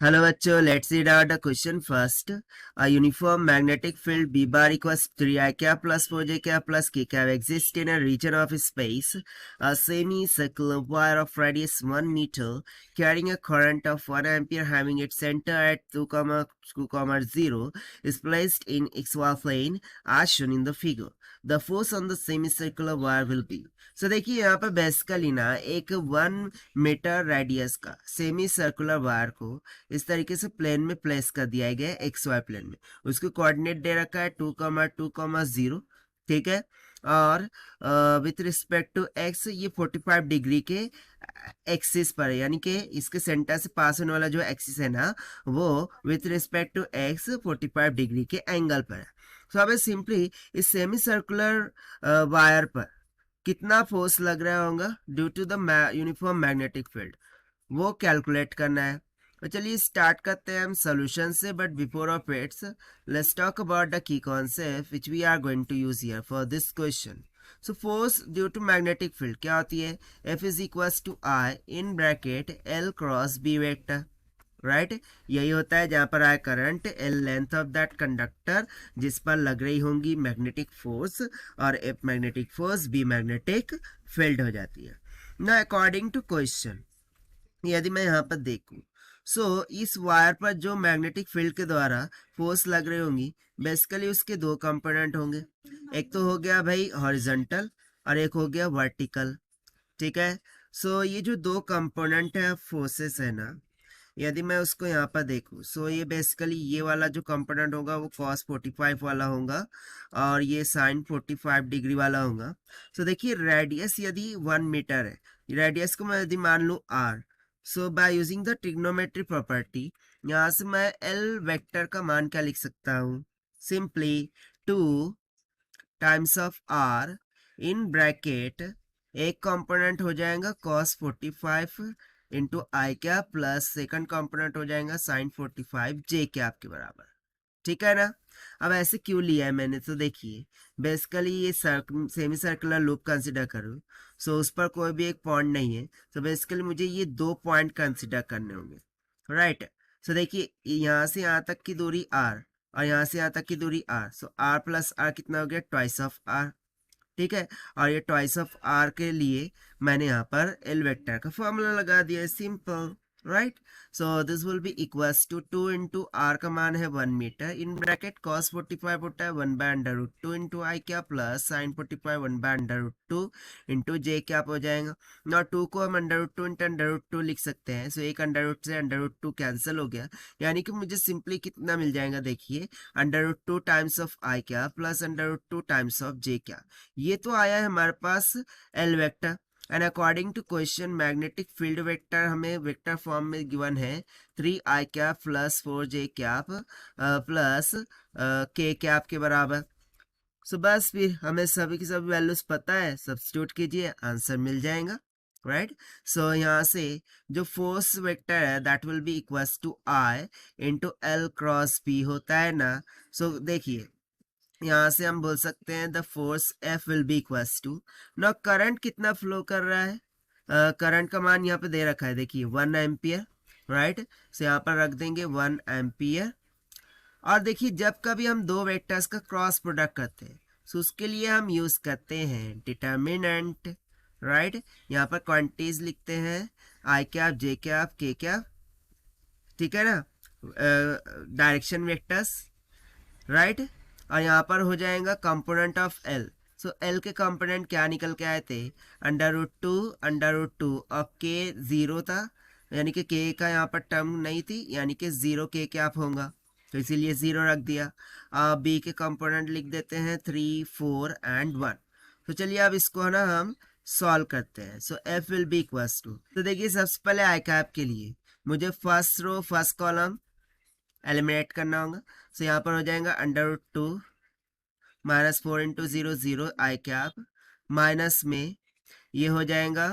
Hello बच्चों, let's read out the question first. A uniform magnetic field B bar equals 3I cap plus 4J cap plus K cap exists in a region of space. A semicircular wire of radius 1 meter carrying a current of 1 ampere having its center at 2,0 is placed in xy plane as shown in the figure. The force on the semicircular wire will be. So देखिए यहाँ पर basically ना एक 1 metre radius का semi circular wire को इस तरीके से प्लेन में प्लेस कर दिया गया है एक्स वाई प्लेन में। उसको कोऑर्डिनेट दे रखा है 2,2,0, ठीक है। और विथ रिस्पेक्ट टू एक्स ये 45 डिग्री के एक्सिस पर है, यानी कि इसके सेंटर से पास होने वाला जो एक्सिस है ना वो with respect to X 45 degree के एंगल पर है। तो अब सिंपली इस सेमी सर्कुलर वायर पर कितना फोर्स लग रहा होगा due to the uniform magnetic field वो कैलकुलेट करना है। तो चलिए स्टार्ट करते हैं हम सॉल्यूशन से, but before of it's let's talk about the key concept which we are going to use here for this question. So force due to magnetic field क्या होती है? F is equals to I in bracket L cross B vector, right यही होता है जहां पर I current L length of that conductor जिस पर लग रही होंगी मैग्नेटिक फोर्स, और F magnetic force B magnetic field हो जाती है ना। अकॉर्डिंग टू क्वेश्चन यदि मैं यहाँ पर देखूं इस वायर पर जो मैग्नेटिक फील्ड के द्वारा फोर्स लग रही होंगी बेसिकली उसके दो कंपोनेंट होंगे। एक तो हो गया भाई हॉरिजॉन्टल और एक हो गया वर्टिकल, ठीक है। ये जो दो कंपोनेंट है फोर्सेस है ना, यदि मैं उसको यहाँ पर देखूं ये बेसिकली ये वाला जो कंपोनेंट होगा वो cos 45 वाला होगा और ये sin 45 डिग्री वाला होगा। देखिए रेडियस यदि 1 मीटर है, रेडियस को मैं यदि मान लूँ r, by using the trigonometry property यहाँ से मैं L वेक्टर का मान क्या लिख सकता हूँ? Simply 2 times of r in bracket एक कंपोनेंट हो जाएगा cos 45 इंटू आई कैप प्लस सेकंड कंपोनेंट हो जाएगा sin 45 जे कैप के बराबर, ठीक है ना। अब ऐसे क्यों लिया है मैंने? तो देखिए बेसिकली ये सेमी सर्कुलर लूप कंसिडर करूँ उस पर कोई भी एक पॉइंट नहीं है, बेसिकली मुझे ये दो पॉइंट कंसिडर करने होंगे, राइट। देखिए यहाँ से यहाँ तक की दूरी r और यहाँ से यहाँ तक की दूरी r, r प्लस r कितना हो गया? ट्वाइस ऑफ r, ठीक है। और ये ट्वाइस ऑफ r के लिए मैंने यहाँ पर L वेक्टर का फॉर्मूला लगा दिया है, simple, right. This will be equals to 2 into r का मान है 1 मीटर इन ब्रैकेट cos 45 होता है 1 by under root 2 into I क्या plus sin 45 1 by under root 2 into J क्या हो जाएगा ना। 2 को हम under root 2 into under root 2 लिख सकते हैं, एक अंडर रूट से अंडर रूट 2 कैंसिल हो गया, यानी कि मुझे सिंपली कितना मिल जाएगा? देखिए under root 2 times of I क्या plus under root 2 times of J क्या, ये तो आया है हमारे पास L vector. And according to question magnetic field vector हमें वेक्टर फॉर्म में गिवन है 3i cap plus 4j cap plus k cap के बराबर। बस फिर हमें सभी की सभी वैल्यूज पता है, सब्स्टिट्यूट कीजिए आंसर मिल जाएगा, राइट। यहाँ से जो फोर्स वेक्टर है that will be equals to I into L cross B होता है ना। देखिए यहाँ से हम बोल सकते हैं the force F will be equals to ना करंट कितना फ्लो कर रहा है, करंट का मान यहाँ पे दे रखा है, देखिए 1 एम्पियर, राइट। यहाँ पर रख देंगे 1 एम्पियर। और देखिए जब कभी हम दो वेक्टर्स का क्रॉस प्रोडक्ट करते हैं उसके लिए हम यूज करते हैं डिटर्मिनेंट, राइट। यहाँ पर क्वांटिटीज लिखते हैं आई कैप जे कैप के कैप, ठीक है ना, डायरेक्शन वेक्टर्स, राइट। और यहाँ पर हो जाएगा कंपोनेंट ऑफ L। L के कंपोनेंट क्या निकल के आए थे? अंडर रूट टू और के जीरो था, यानी कि के का यहाँ पर टर्म नहीं थी, यानी कि जीरो के कैप होगा, तो इसीलिए जीरो रख दिया। अब बी के कंपोनेंट लिख देते हैं 3 4 एंड 1। चलिए अब इसको है ना हम सॉल्व करते हैं। F will be equals to, तो देखिए सबसे पहले आई कैप के लिए मुझे first row first column eliminate करना होगा। यहाँ पर हो जाएगा under root 2 minus 4 into 0 0 I cap, minus में ये हो जाएगा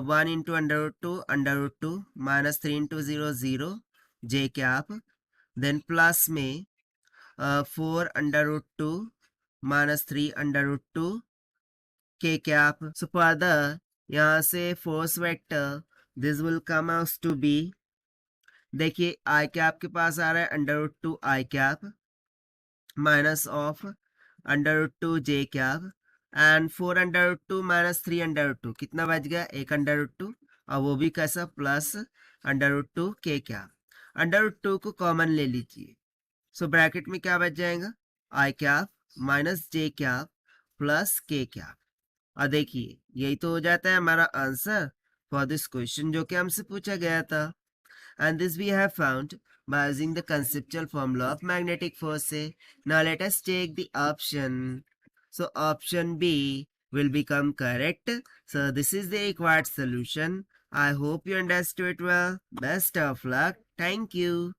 1 into under root two minus 3 into 0 0 J cap, then plus में 4 under root 2 minus 3 under root 2 K cap. Further यहाँ से force vector this will come out to be देखिए i cap के पास आ रहा है under root two i cap minus of under root two j cap and 4 under root two minus 3 under root two, कितना बच गया, एक अंडर रूट टू, और वो भी कैसा, प्लस अंडर रूट टू के कैप। अंडर रूट टू को कॉमन ले लीजिए, सो ब्रैकेट में क्या बच जाएगा, आई कैप माइनस जे कैप प्लस के कैप। और देखिए यही तो हो जाता है हमारा आंसर फॉर दिस क्वेश्चन जो कि हमसे पूछा गया था। And this we have found by using the conceptual formula of magnetic force. Now let us take the option. So option B will become correct. So this is the required solution. I hope you understood well. Best of luck. Thank you.